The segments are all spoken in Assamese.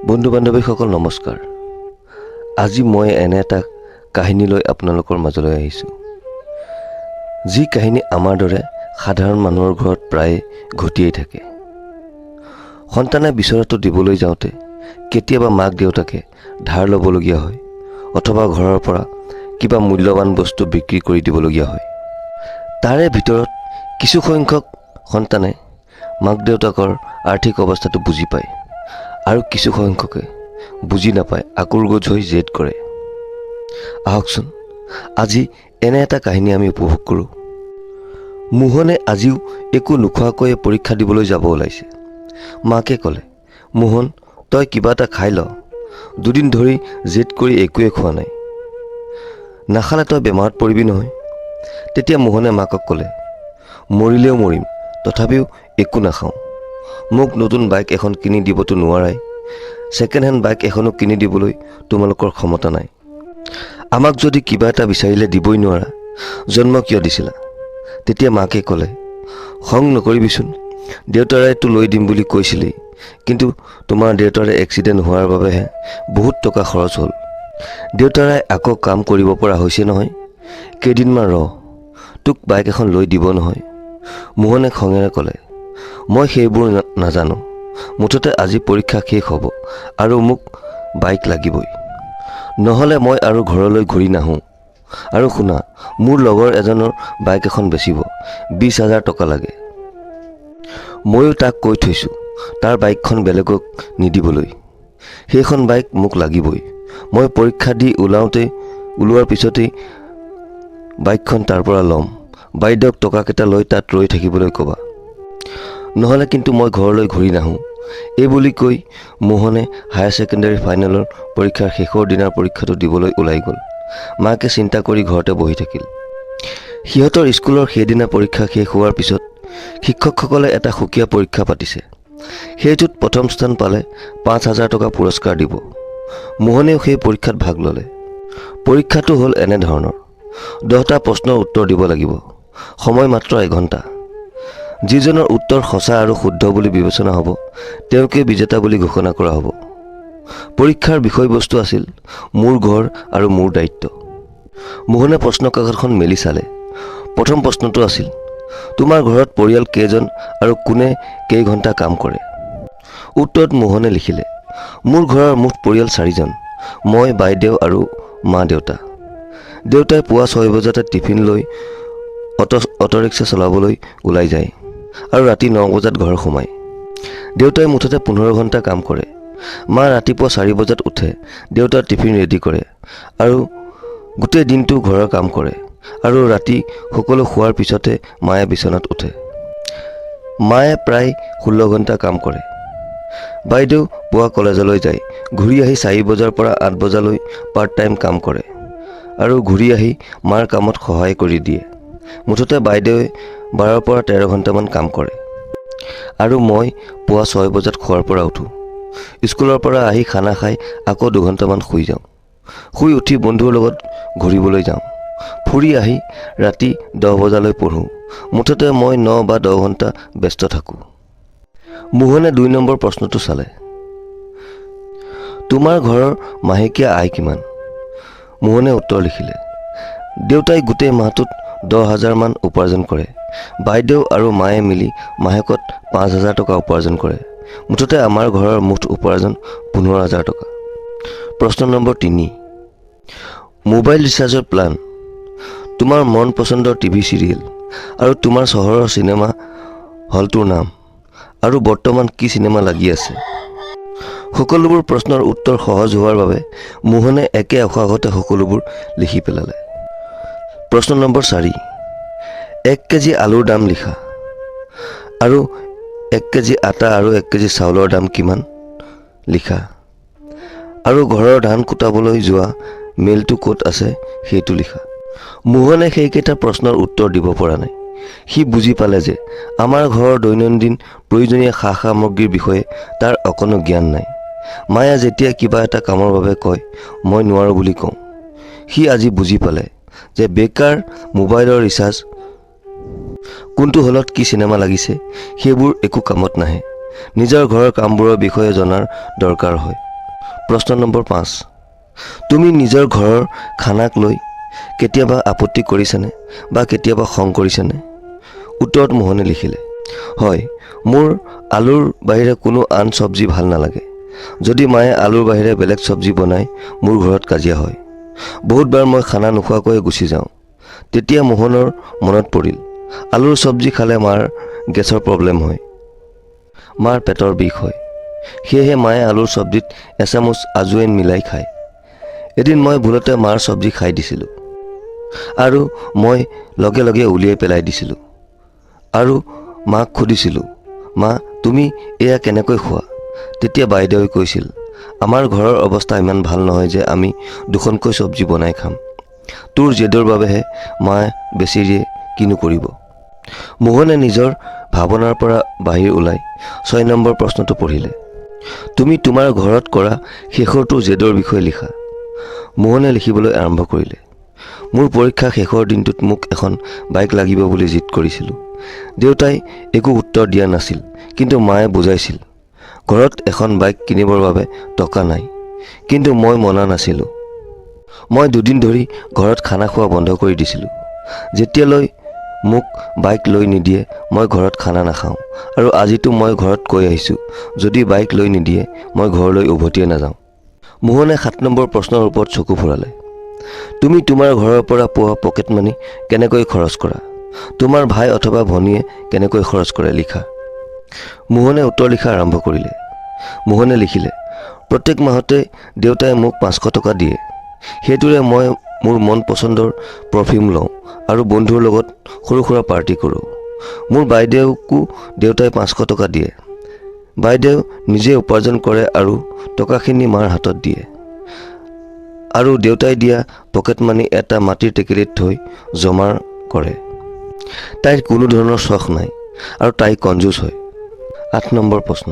বন্ধু বান্ধৱীসকল নমস্কাৰ। আজি মই এনে এটা কাহিনী লৈ আপোনালোকৰ মাজলৈ আহিছোঁ, যি কাহিনী আমাৰ দৰে সাধাৰণ মানুহৰ ঘৰত প্ৰায় ঘটিয়েই থাকে। সন্তানে বিচৰাটো দিবলৈ যাওঁতে কেতিয়াবা মাক দেউতাকে ধাৰ ল'বলগীয়া হয়, অথবা ঘৰৰ পৰা কিবা মূল্যৱান বস্তু বিক্ৰী কৰি দিবলগীয়া হয়। তাৰে ভিতৰত কিছু সংখ্যক সন্তানে মাক দেউতাকৰ আৰ্থিক অৱস্থাটো বুজি পায়, আৰু কিছু সংখ্যকে বুজি নাপায় আকুৰগোজ হৈ জেদ কৰে। আহকচোন আজি এনে এটা কাহিনী আমি উপভোগ কৰোঁ। মোহনে আজিও একো নোখোৱাকৈয়ে পৰীক্ষা দিবলৈ যাব ওলাইছে। মাকে ক'লে, মোহন, তই কিবা এটা খাই ল, দুদিন ধৰি জেদ কৰি একোৱে খোৱা নাই, নাখালে তই বেমাৰত পৰিবি নহয়। তেতিয়া মোহনে মাকক ক'লে, মৰিলেও মৰিম, তথাপিও একো নাখাওঁ। মোক নতুন বাইক এখন কিনি দিবতো নোৱাৰাই, ছেকেণ্ড হেণ্ড বাইক এখনো কিনি দিবলৈ তোমালোকৰ ক্ষমতা নাই। আমাক যদি কিবা এটা বিচাৰিলে দিবই নোৱাৰা, জন্ম কিয় দিছিলা? তেতিয়া মাকে ক'লে, খং নকৰিবিচোন, দেউতাৰাইতো লৈ দিম বুলি কৈছিলেই, কিন্তু তোমাৰ দেউতাৰে এক্সিডেণ্ট হোৱাৰ বাবেহে বহুত টকা খৰচ হ'ল। দেউতাৰাই আকৌ কাম কৰিব পৰা হৈছে নহয়, কেইদিনমান ৰ, তোক বাইক এখন লৈ দিব নহয়। মোহনে খঙেৰে ক'লে, মই সেইবোৰ নাজানো, মুঠতে আজি পৰীক্ষা শেষ হ'ব আৰু মোক বাইক লাগিবই, নহ'লে মই আৰু ঘৰলৈ ঘূৰি নাহোঁ। আৰু শুনা, মোৰ লগৰ এজনৰ বাইক এখন বেচিব, 20,000 টকা লাগে। ময়ো তাক কৈ থৈছোঁ তাৰ বাইকখন বেলেগক নিদিবলৈ, সেইখন বাইক মোক লাগিবই। মই পৰীক্ষা দি ওলোৱাৰ পিছতেই বাইকখন তাৰ পৰা ল'ম। বাইদেউক টকাকেইটা লৈ তাত ৰৈ থাকিবলৈ ক'বা, নহ'লে কিন্তু মই ঘৰলৈ ঘূৰি নাহোঁ। এই বুলি কৈ মোহনে হায়াৰ ছেকেণ্ডেৰী ফাইনেলৰ পৰীক্ষাৰ শেষৰ দিনাৰ পৰীক্ষাটো দিবলৈ ওলাই গ'ল। মাকে চিন্তা কৰি ঘৰতে বহি থাকিল। সিহঁতৰ স্কুলৰ সেইদিনা পৰীক্ষা শেষ হোৱাৰ পিছত শিক্ষকসকলে এটা সুকীয়া পৰীক্ষা পাতিছে। সেইটোত প্ৰথম স্থান পালে 5,000 টকা পুৰস্কাৰ দিব। মোহনেও সেই পৰীক্ষাত ভাগ ল'লে। পৰীক্ষাটো হ'ল এনেধৰণৰ, 10টা প্ৰশ্নৰ উত্তৰ দিব লাগিব, সময় মাত্ৰ 1 ঘণ্টা। যিজনৰ উত্তৰ সঁচা আৰু শুদ্ধ বুলি বিবেচনা হ'ব, তেওঁকে বিজেতা বুলি ঘোষণা কৰা হ'ব। পৰীক্ষাৰ বিষয়বস্তু আছিল মোৰ ঘৰ আৰু মোৰ দায়িত্ব। মোহনে প্ৰশ্ন কাকতখন মেলি চালে। প্ৰথম প্ৰশ্নটো আছিল, তোমাৰ ঘৰত পৰিয়াল কেইজন আৰু কোনে কেই ঘণ্টা কাম কৰে? উত্তৰত মোহনে লিখিলে, মোৰ ঘৰৰ মুঠ পৰিয়াল 4জন, মই, বাইদেউ আৰু মা দেউতা। দেউতাই পুৱা 6 বজাতে টিফিন লৈ অটোৰিক্সা চলাবলৈ ওলাই যায় আৰু ৰাতি 9 বজাত ঘৰ সোমায়। দেউতাই মুঠতে 15 ঘণ্টা কাম কৰে। মা ৰাতিপুৱা 4 বজাত উঠে, দেউতাৰ টিফিন ৰেডি কৰে আৰু গোটেই দিনটো ঘৰৰ কাম কৰে, আৰু ৰাতি সকলো শোৱাৰ পিছতে মায়ে বিচনাত উঠে। মায়ে প্ৰায় 16 ঘণ্টা কাম কৰে। বাইদেউ পুৱা কলেজলৈ যায়, ঘূৰি আহি 4 বজাৰ পৰা 8 বজালৈ পাৰ্ট টাইম কাম কৰে আৰু ঘূৰি আহি মাৰ কামত সহায় কৰি দিয়ে। মুঠতে বাইদেৱে 12 পৰা 13 ঘণ্টামান কাম কৰে। আৰু মই পুৱা 6 বজাত খোৱাৰ পৰা উঠোঁ। স্কুলৰ পৰা আহি খানা খাই আকৌ 2 ঘণ্টামান শুই যাওঁ। শুই উঠি বন্ধুৰ লগত ঘূৰিবলৈ যাওঁ। ফুৰি আহি ৰাতি 10 বজালৈ পঢ়োঁ। মুঠতে মই 9 বা 10 ঘণ্টা ব্যস্ত থাকোঁ। মোহনে 2 নম্বৰ প্ৰশ্নটো চালে, তোমাৰ ঘৰৰ মাহেকীয়া আয় কিমান? মোহনে উত্তৰ লিখিলে, দেউতাই গোটেই মাহটোত 10,000 মান উপাৰ্জন কৰে। বাইদেউ আৰু মায়ে মিলি মাহেকত 5,000 টকা উপাৰ্জন কৰে। মুঠতে আমাৰ ঘৰৰ মুঠ উপাৰ্জন 15,000 টকা। প্ৰশ্ন নম্বৰ 3, মোবাইল ৰিচাৰ্জৰ প্লান, তোমাৰ মন পচন্দৰ টিভি চিৰিয়েল আৰু তোমাৰ চহৰৰ চিনেমা হলটোৰ নাম, আৰু বৰ্তমান কি চিনেমা লাগি আছে। সকলোবোৰ প্ৰশ্নৰ উত্তৰ সহজ হোৱাৰ বাবে মোহনে একে অখাগতে সকলোবোৰ লিখি পেলালে। প্ৰশ্ন নম্বৰ 4, 1 কেজি আলুৰ দাম লিখা, আৰু 1 কেজি আটা আৰু 1 কেজি চাউলৰ দাম কিমান লিখা, আৰু ঘৰৰ ধান কুটাবলৈ যোৱা মিলটো ক'ত আছে সেইটো লিখা। মোহনে সেইকেইটা প্ৰশ্নৰ উত্তৰ দিব পৰা নাই। সি বুজি পালে যে আমাৰ ঘৰৰ দৈনন্দিন প্ৰয়োজনীয় সা সামগ্ৰীৰ বিষয়ে তাৰ অকণো জ্ঞান নাই। মায়ে যেতিয়া কিবা এটা কামৰ বাবে কয়, মই নোৱাৰোঁ বুলি কওঁ। সি আজি বুজি পালে যে বেকাৰ মোবাইলৰ ৰিচাৰ্জ, কোনটো হলত কি চিনেমা লাগিছে, সেইবোৰ একো কামত নাহে। নিজৰ ঘৰৰ কামবোৰৰ বিষয়ে জনাৰ দৰকাৰ হয়। প্ৰশ্ন নম্বৰ 5, তুমি নিজৰ ঘৰৰ খানাক লৈ কেতিয়াবা আপত্তি কৰিছানে বা কেতিয়াবা খং কৰিছানে? উত্তৰত মোহনে লিখিলে, হয়, মোৰ আলুৰ বাহিৰে কোনো আন চব্জি ভাল নালাগে। যদি মায়ে আলুৰ বাহিৰে বেলেগ চব্জি বনায়, মোৰ ঘৰত কাজিয়া হয়। বহুতবাৰ মই খানা নোখোৱাকৈ গুচি যাওঁ। তেতিয়া মোহনৰ মনত পৰিল, আলুৰ চব্জি খালে মাৰ গেছৰ প্ৰব্লেম হয়, মাৰ পেটৰ বিষ হয়। সেয়েহে মায়ে আলুৰ চব্জিত এচামুচ আজুৱাইন মিলাই খায়। এদিন মই ভুলতে মাৰ চব্জি খাই দিছিলোঁ আৰু মই লগে লগে উলিয়াই পেলাই দিছিলোঁ আৰু মাক সুধিছিলোঁ, মা, তুমি এয়া কেনেকৈ খোৱা? তেতিয়া বাইদেৱে কৈছিল, আমাৰ ঘৰৰ অৱস্থা ইমান ভাল নহয় যে আমি দুখনকৈ চব্জি বনাই খাম। তোৰ জেদৰ বাবেহে মায়ে বেছি দিয়ে, কিনো কৰিব। মোহনে নিজৰ ভাৱনাৰ পৰা বাহিৰ ওলাই 6 নম্বৰ প্ৰশ্নটো পঢ়িলে। তুমি তোমাৰ ঘৰত কৰা শেষৰটো জেদৰ বিষয়ে লিখা। মোহনে লিখিবলৈ আৰম্ভ কৰিলে, মোৰ পৰীক্ষা শেষৰ দিনটোত মোক এখন বাইক লাগিব বুলি জিদ কৰিছিলোঁ। দেউতাই একো উত্তৰ দিয়া নাছিল, কিন্তু মায়ে বুজাইছিল, ঘৰত এখন বাইক কিনিবৰ বাবে টকা নাই। কিন্তু মই মনা নাছিলোঁ। মই 2 দিন ধৰি ঘৰত খানা খোৱা বন্ধ কৰি দিছিলোঁ। যেতিয়ালৈ মোক বাইক লৈ নিদিয়ে, মই ঘৰত খানা নাখাওঁ। আৰু আজিতো মই ঘৰত কৈ আহিছোঁ, যদি বাইক লৈ নিদিয়ে, মই ঘৰলৈ উভতিয়ে নাযাওঁ। মোহনে 7 নম্বৰ প্ৰশ্নৰ ওপৰত চকু ফুৰালে। তুমি তোমাৰ ঘৰৰ পৰা পোৱা পকেট মানি কেনেকৈ খৰচ কৰা? তোমাৰ ভাই অথবা ভনীয়ে কেনেকৈ খৰচ কৰে, লিখা। মোহনে উত্তৰ লিখা আৰম্ভ কৰিলে। মোহনে লিখিলে, প্ৰত্যেক মাহতে দেউতাই মোক 500 টকা দিয়ে। সেইটোৰে মই মোৰ মন পচন্দৰ পাৰফিউম লওঁ আৰু বন্ধুৰ লগত সৰু সুৰা পাৰ্টি কৰোঁ। মোৰ বাইদেউকো দেউতাই 500 টকা দিয়ে। বাইদেউ নিজে উপাৰ্জন কৰে আৰু টকাখিনি মাৰ হাতত দিয়ে। আৰু দেউতাই দিয়া পকেট মানি এটা মাটিৰ টেকেলিত থৈ জমা কৰে। তাইৰ কোনো ধৰণৰ চখ নাই আৰু তাই কঞ্জুচ হয়। 8 নম্বৰ প্ৰশ্ন,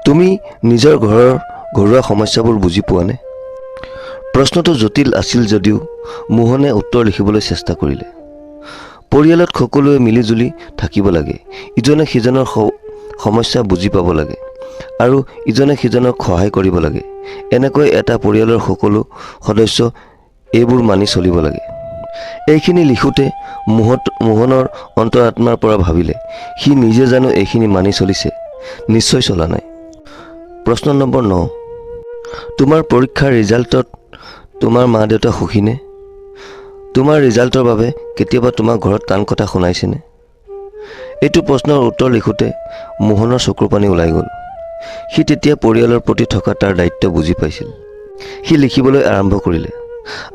তুমি নিজৰ ঘৰৰ ঘৰুৱা সমস্যাবোৰ বুজি পোৱানে? প্ৰশ্নটো জটিল আছিল যদিও মোহনে উত্তৰ লিখিবলৈ চেষ্টা কৰিলে। পৰিয়ালত সকলোৱে মিলিজুলি থাকিব লাগে, ইজনে সিজনৰ সমস্যা বুজি পাব লাগে আৰু ইজনে সিজনক সহায় কৰিব লাগে। এনেকৈ এটা পৰিয়ালৰ সকলো সদস্য এইবোৰ মানি চলিব লাগে। এইখিনি লিখোঁতে মোহনৰ অন্তৰাত্মাৰ পৰা ভাবিলে, সি নিজে জানো এইখিনি মানি চলিছে? নিশ্চয় চলা নাই। প্ৰশ্ন নম্বৰ 9, তোমাৰ পৰীক্ষাৰ ৰিজাল্টত তোমাৰ মা দেউতা সুখীনে? তোমাৰ ৰিজাল্টৰ বাবে কেতিয়াবা তোমাক ঘৰত টান কথা শুনাইছেনে? এইটো প্ৰশ্নৰ উত্তৰ লিখোঁতে মোহনৰ চকুৰ পানী ওলাই গ'ল। সি তেতিয়া পৰিয়ালৰ প্ৰতি থকা তাৰ দায়িত্ব বুজি পাইছিল। সি লিখিবলৈ আৰম্ভ কৰিলে,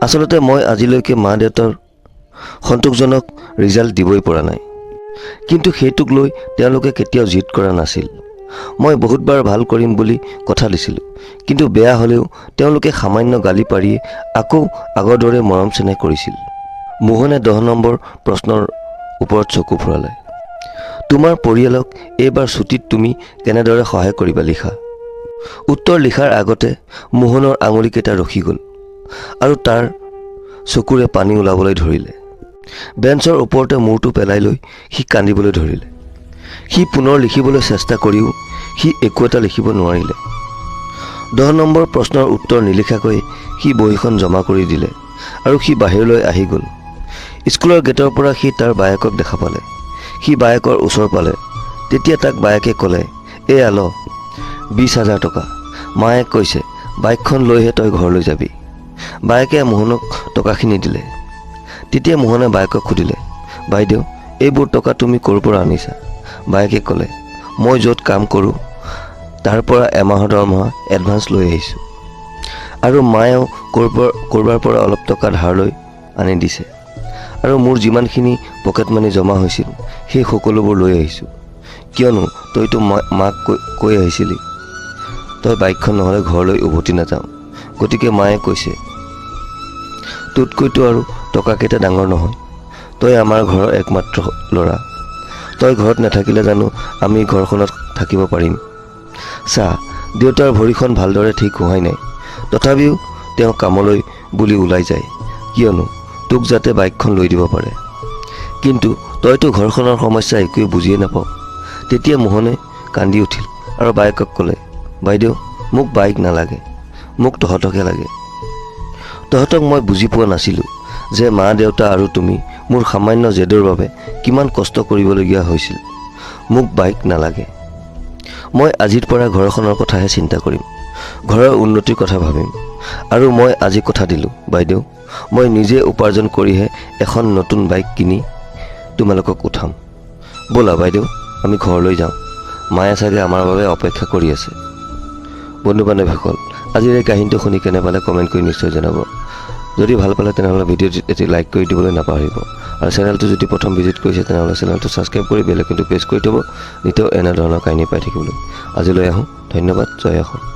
আচলতে মই আজিলৈকে মা দেউতাৰ সন্তোষজনক ৰিজাল্ট দিবই পৰা নাই। কিন্তু সেইটোক লৈ তেওঁলোকে কেতিয়াও জিদ কৰা নাছিল। মই বহুতবাৰ ভাল কৰিম বুলি কথা দিছিলোঁ, কিন্তু বেয়া হ'লেও তেওঁলোকে সামান্য গালি পাৰিয়ে আকৌ আগৰ দৰে মৰম চেনেহ কৰিছিল। মোহনে 10 নম্বৰ প্ৰশ্নৰ ওপৰত চকু ফুৰালে। তোমাৰ পৰিয়ালক এইবাৰ ছুটীত তুমি কেনেদৰে সহায় কৰিবা, লিখা। উত্তৰ লিখাৰ আগতে মোহনৰ আঙুলিকেইটা ৰখি গ'ল আৰু তাৰ চকুৰে পানী ওলাবলৈ ধৰিলে। বেঞ্চৰ ওপৰতে মূৰটো পেলাই লৈ সি কান্দিবলৈ ধৰিলে। সি পুনৰ লিখিবলৈ চেষ্টা কৰিও সি একো এটা লিখিব নোৱাৰিলে। 10 নম্বৰ প্ৰশ্নৰ উত্তৰ নিলিখাকৈ সি বহীখন জমা কৰি দিলে আৰু সি বাহিৰলৈ আহি গ'ল। স্কুলৰ গেটৰ পৰা সি তাৰ বায়েকক দেখা পালে। সি বায়েকৰ ওচৰ পালে। তেতিয়া তাক বায়েকে ক'লে, এয়া ল 20,000 টকা। মায়ে কৈছে, বাইকখন লৈহে তই ঘৰলৈ যাবি। বায়েকে মোহনক টকাখিনি দিলে। তেতিয়া মোহনে বায়েকক সুধিলে, বাইদেউ, এইবোৰ টকা তুমি ক'ৰ পৰা আনিছা? বায়েকে ক'লে, মই য'ত কাম কৰোঁ তাৰ পৰা এমাহৰ দৰমহা এডভান্স লৈ আহিছোঁ। আৰু মায়েও ক'ৰবাৰ পৰা অলপ টকা ধাৰলৈ আনি দিছে। আৰু মোৰ যিমানখিনি পকেট মানি জমা হৈছিল সেই সকলোবোৰ লৈ আহিছোঁ। কিয়নো তইতো মাক কৈ আহিছিলি তই বাইকখন নহ'লে ঘৰলৈ উভতি নাযাওঁ। গতিকে মায়ে কৈছে, তোতকৈতো আৰু টকাকেইটা ডাঙৰ নহয়। তই আমাৰ ঘৰৰ একমাত্ৰ ল'ৰা। তই ঘৰত নাথাকিলে জানো আমি ঘৰখনত থাকিব পাৰিম? চা, দেউতাৰ ভৰিখন ভালদৰে ঠিক হোৱাই নাই, তথাপিও তেওঁ কামলৈ বুলি ওলাই যায়, কিয়নো তোক যাতে বাইকখন লৈ দিব পাৰে। কিন্তু তইতো ঘৰখনৰ সমস্যা একোৱে বুজিয়ে নাপাৱ। তেতিয়া মোহনে কান্দি উঠিল। আৰু বায়েকক ক'লে, বাইদেউ মোক বাইক নালাগে, মোক তহঁতকে লাগে। তহঁতক মই বুজি পোৱা নাছিলোঁ যে মা দেউতা আৰু তুমি মোৰ সামান্য জেদৰ বাবে কিমান কষ্ট কৰিবলগীয়া হৈছিল। মোক বাইক নালাগে। মই আজিৰ পৰা ঘৰখনৰ কথাহে চিন্তা কৰিম, ঘৰৰ উন্নতিৰ কথা ভাবিম। আৰু মই আজি কথা দিলোঁ বাইদেউ, মই নিজে উপাৰ্জন কৰিহে এখন নতুন বাইক কিনি তোমালোকক উঠাম। ব'লা বাইদেউ আমি ঘৰলৈ যাওঁ, মায়ে চাগে আমাৰ বাবে অপেক্ষা কৰি আছে। বন্ধু বান্ধৱীসকল, আজিৰ এই কাহিনীটো শুনি কেনে পালে কমেণ্ট কৰি নিশ্চয় জনাব। যদি ভাল পালে তেনেহ'লে ভিডিঅ'টো এটি লাইক কৰি দিবলৈ নাপাহৰিব। আৰু চেনেলটো যদি প্ৰথম ভিজিট কৰিছে তেনেহ'লে চেনেলটো ছাবস্ক্ৰাইব কৰি বেল আইকনটো প্ৰেছ কৰি থ'ব, নিতৌ এনেধৰণৰ কাহিনী পাই থাকিবলৈ। আজিলৈ আহোঁ, ধন্যবাদ, জয় অসম।